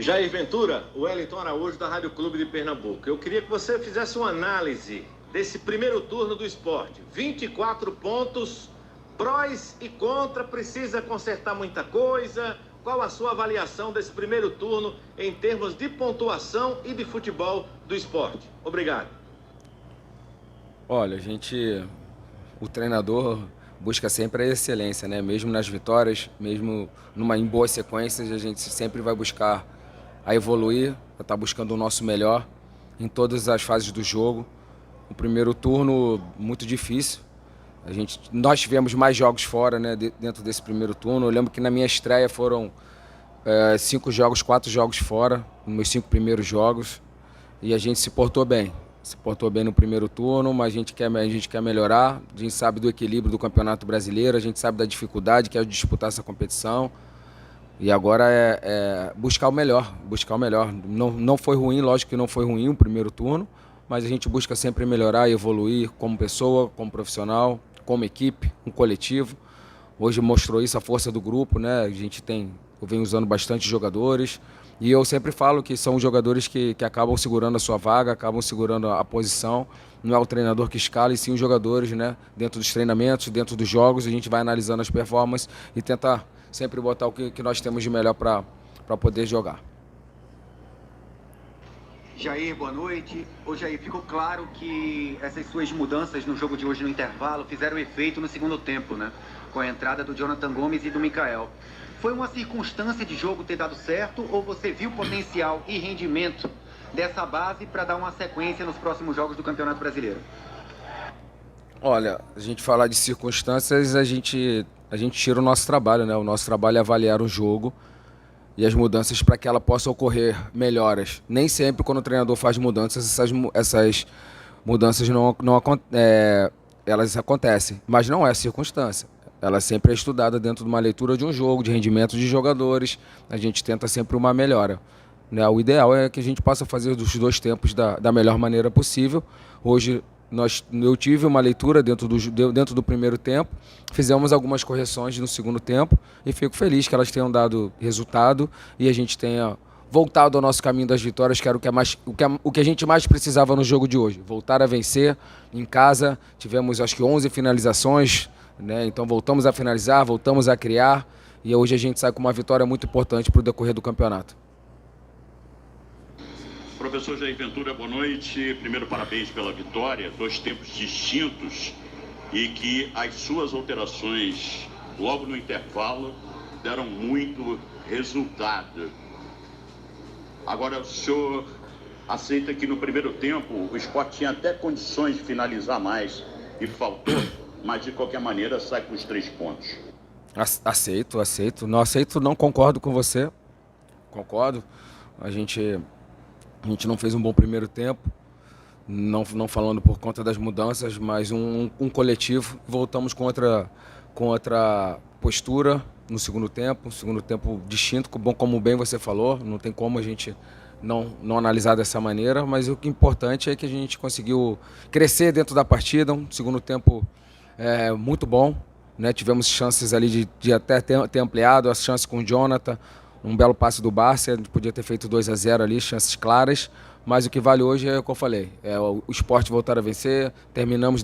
Jair Ventura, o Wellington Araújo da Rádio Clube de Pernambuco. Eu queria que você fizesse uma análise desse primeiro turno do Sport. 24 pontos, prós e contra, precisa consertar muita coisa. Qual a sua avaliação desse primeiro turno em termos de pontuação e de futebol do Sport? Obrigado. Olha, o treinador busca sempre a excelência, né? Mesmo nas vitórias, mesmo em boas sequências, a gente sempre vai buscar a evoluir, a estar buscando o nosso melhor em todas as fases do jogo. O primeiro turno, muito difícil. Nós tivemos mais jogos fora, né, dentro desse primeiro turno. Eu lembro que na minha estreia foram 5 jogos, 4 jogos fora, nos meus 5 primeiros jogos. E a gente se portou bem. Se portou bem no primeiro turno, mas a gente quer melhorar. A gente sabe do equilíbrio do Campeonato Brasileiro, a gente sabe da dificuldade que é disputar essa competição. E agora é buscar o melhor, buscar o melhor. Não foi ruim, lógico que não foi ruim o primeiro turno, mas a gente busca sempre melhorar e evoluir como pessoa, como profissional, como equipe, um coletivo. Hoje mostrou isso a força do grupo, né? Eu venho usando bastante jogadores e eu sempre falo que são jogadores que acabam segurando a sua vaga, acabam segurando a posição. Não é o treinador que escala, e sim os jogadores, né? Dentro dos treinamentos, dentro dos jogos, a gente vai analisando as performances e tentar sempre botar o que nós temos de melhor para poder jogar. Jair, boa noite. Ô Jair, ficou claro que essas suas mudanças no jogo de hoje no intervalo fizeram efeito no segundo tempo, né? Com a entrada do Jonathan Gomes e do Mikael. Foi uma circunstância de jogo ter dado certo ou você viu potencial e rendimento dessa base para dar uma sequência nos próximos jogos do Campeonato Brasileiro? Olha, a gente falar de circunstâncias, a gente tira o nosso trabalho, né? O nosso trabalho é avaliar o jogo e as mudanças para que ela possa ocorrer melhoras. Nem sempre quando o treinador faz mudanças, essas mudanças elas acontecem, mas não é circunstância. Ela sempre é estudada dentro de uma leitura de um jogo, de rendimento de jogadores. A gente tenta sempre uma melhora, né? O ideal é que a gente possa fazer dos 2 tempos da melhor maneira possível. Hoje eu tive uma leitura dentro do primeiro tempo, fizemos algumas correções no segundo tempo e fico feliz que elas tenham dado resultado e a gente tenha voltado ao nosso caminho das vitórias, que era o que a gente mais precisava no jogo de hoje. Voltar a vencer em casa, tivemos acho que 11 finalizações, né? Então voltamos a finalizar, voltamos a criar e hoje a gente sai com uma vitória muito importante para o decorrer do campeonato. Professor Jair Ventura, boa noite. Primeiro, parabéns pela vitória. 2 tempos distintos e que as suas alterações logo no intervalo deram muito resultado. Agora, o senhor aceita que no primeiro tempo o Sport tinha até condições de finalizar mais e faltou, mas de qualquer maneira sai com os 3 pontos. Aceito. Não aceito, não concordo com você. Concordo. A gente não fez um bom primeiro tempo, não falando por conta das mudanças, mas um coletivo. Voltamos com outra postura no segundo tempo, um segundo tempo distinto, como bem você falou. Não tem como a gente não analisar dessa maneira, mas o que é importante é que a gente conseguiu crescer dentro da partida, um segundo tempo muito bom, né? Tivemos chances ali de até ter ampliado as chances com o Jonathan. Um belo passe do Barça, a gente podia ter feito 2-0 ali, chances claras, mas o que vale hoje é o que eu falei, é o Sport voltar a vencer,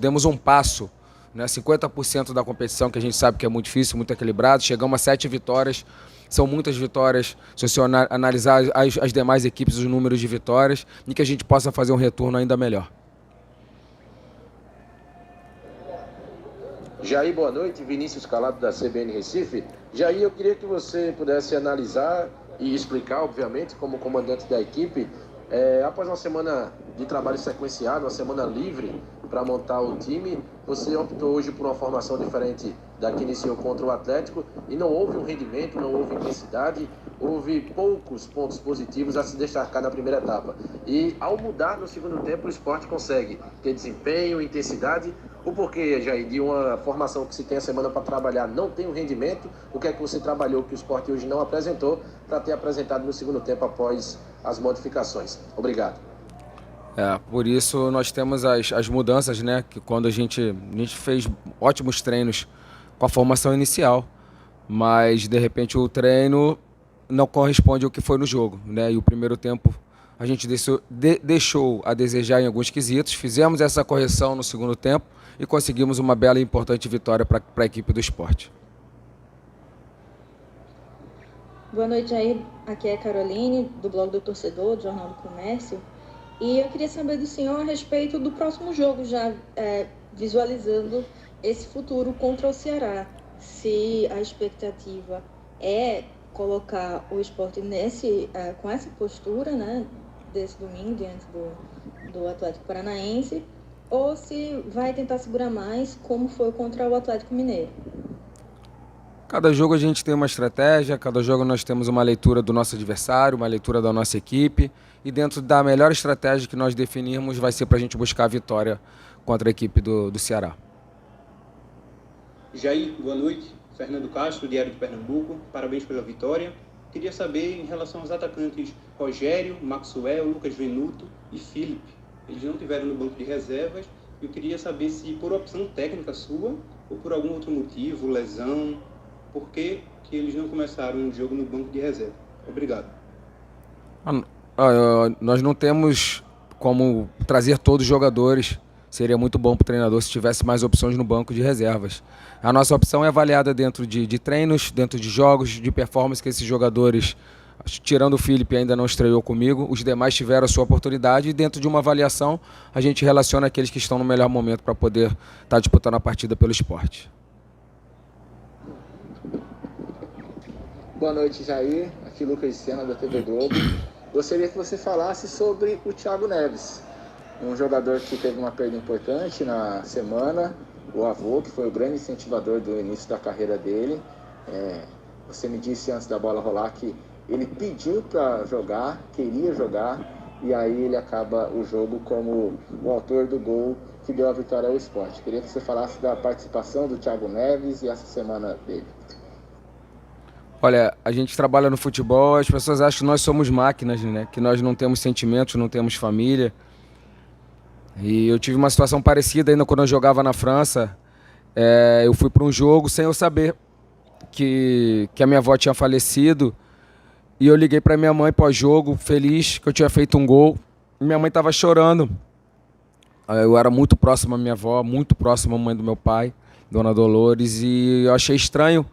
demos um passo, né, 50% da competição, que a gente sabe que é muito difícil, muito equilibrado, chegamos a 7 vitórias, são muitas vitórias, se você analisar as demais equipes, os números de vitórias, e que a gente possa fazer um retorno ainda melhor. Jair, boa noite. Vinícius Calado, da CBN Recife. Jair, eu queria que você pudesse analisar e explicar, obviamente, como comandante da equipe, após uma semana de trabalho sequenciado, uma semana livre para montar o time, você optou hoje por uma formação diferente da que iniciou contra o Atlético e não houve um rendimento, não houve intensidade, houve poucos pontos positivos a se destacar na primeira etapa. E ao mudar no segundo tempo, o Sport consegue ter desempenho, intensidade. O porquê, Jair, de uma formação que se tem a semana para trabalhar não tem um rendimento? O que é que você trabalhou que o Sport hoje não apresentou para ter apresentado no segundo tempo após as modificações? Obrigado. Por isso nós temos as mudanças, né? Que quando a gente fez ótimos treinos com a formação inicial, mas de repente o treino não corresponde ao que foi no jogo, né? E o primeiro tempo a gente deixou a desejar em alguns quesitos, fizemos essa correção no segundo tempo e conseguimos uma bela e importante vitória para a equipe do Sport. Boa noite, Jair. Aqui é a Caroline, do blog do Torcedor, do Jornal do Comércio. E eu queria saber do senhor a respeito do próximo jogo, já visualizando esse futuro contra o Ceará. Se a expectativa é colocar o Sport com essa postura, né, desse domingo, diante do Atlético Paranaense, ou se vai tentar segurar mais, como foi contra o Atlético Mineiro. Cada jogo a gente tem uma estratégia, cada jogo nós temos uma leitura do nosso adversário, uma leitura da nossa equipe, e dentro da melhor estratégia que nós definirmos vai ser para a gente buscar a vitória contra a equipe do Ceará. Jair, boa noite. Fernando Castro, Diário de Pernambuco. Parabéns pela vitória. Queria saber em relação aos atacantes Rogério, Maxwell, Lucas Venuto e Felipe. Eles não tiveram no banco de reservas. Eu queria saber se por opção técnica sua ou por algum outro motivo, lesão, por que eles não começaram o jogo no banco de reserva. Obrigado. Nós não temos como trazer todos os jogadores. Seria muito bom para o treinador se tivesse mais opções no banco de reservas. A nossa opção é avaliada dentro de treinos, dentro de jogos, de performance que esses jogadores, tirando o Felipe, ainda não estreou comigo, os demais tiveram a sua oportunidade e dentro de uma avaliação a gente relaciona aqueles que estão no melhor momento para poder estar disputando a partida pelo Sport. Boa noite, Jair. Aqui Lucas Sena, da TV Globo. Gostaria que você falasse sobre o Thiago Neves, um jogador que teve uma perda importante na semana, o avô, que foi o grande incentivador do início da carreira dele. Você me disse antes da bola rolar que ele pediu para jogar, queria jogar, e aí ele acaba o jogo como o autor do gol que deu a vitória ao Sport. Queria que você falasse da participação do Thiago Neves e essa semana dele. Olha, a gente trabalha no futebol, as pessoas acham que nós somos máquinas, né? Que nós não temos sentimentos, não temos família. E eu tive uma situação parecida ainda quando eu jogava na França. Eu fui para um jogo sem eu saber que a minha avó tinha falecido. E eu liguei para minha mãe pós-jogo, feliz que eu tinha feito um gol. Minha mãe estava chorando. Eu era muito próximo à minha avó, muito próximo à mãe do meu pai, Dona Dolores. E eu achei estranho.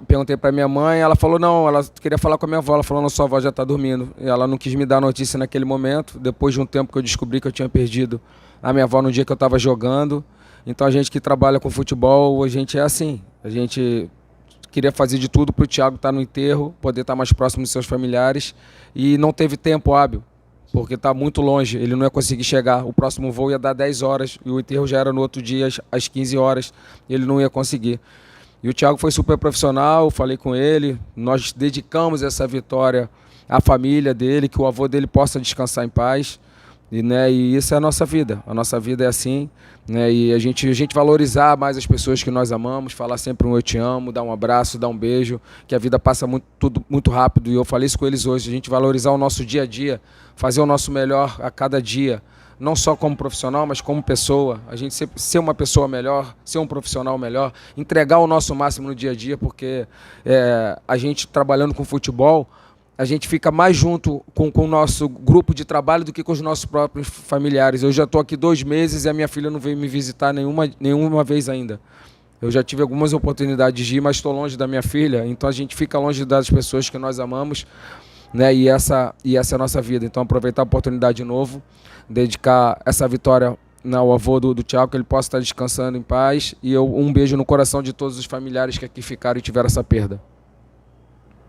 Perguntei para minha mãe, ela falou não, ela queria falar com a minha avó, ela falou não, sua avó já está dormindo. E ela não quis me dar notícia naquele momento, depois de um tempo que eu descobri que eu tinha perdido a minha avó no dia que eu estava jogando. Então a gente que trabalha com futebol, a gente é assim, a gente queria fazer de tudo para o Thiago estar no enterro, poder estar mais próximo dos seus familiares e não teve tempo hábil, porque está muito longe, ele não ia conseguir chegar, o próximo voo ia dar 10 horas e o enterro já era no outro dia às 15 horas, ele não ia conseguir. E o Thiago foi super profissional, falei com ele, nós dedicamos essa vitória à família dele, que o avô dele possa descansar em paz. E isso é a nossa vida é assim. Né? E a gente valorizar mais as pessoas que nós amamos, falar sempre um eu te amo, dar um abraço, dar um beijo, que a vida passa tudo muito rápido. E eu falei isso com eles hoje, a gente valorizar o nosso dia a dia, fazer o nosso melhor a cada dia. Não só como profissional, mas como pessoa. A gente ser uma pessoa melhor, ser um profissional melhor, entregar o nosso máximo no dia a dia, porque a gente trabalhando com futebol, a gente fica mais junto com o nosso grupo de trabalho do que com os nossos próprios familiares. Eu já estou aqui 2 meses e a minha filha não veio me visitar nenhuma vez ainda. Eu já tive algumas oportunidades de ir, mas estou longe da minha filha, então a gente fica longe das pessoas que nós amamos. Né? E essa é a nossa vida. Então aproveitar a oportunidade de novo, dedicar essa vitória ao avô do Thiago, que ele possa estar descansando em paz, e um beijo no coração de todos os familiares que aqui ficaram e tiveram essa perda.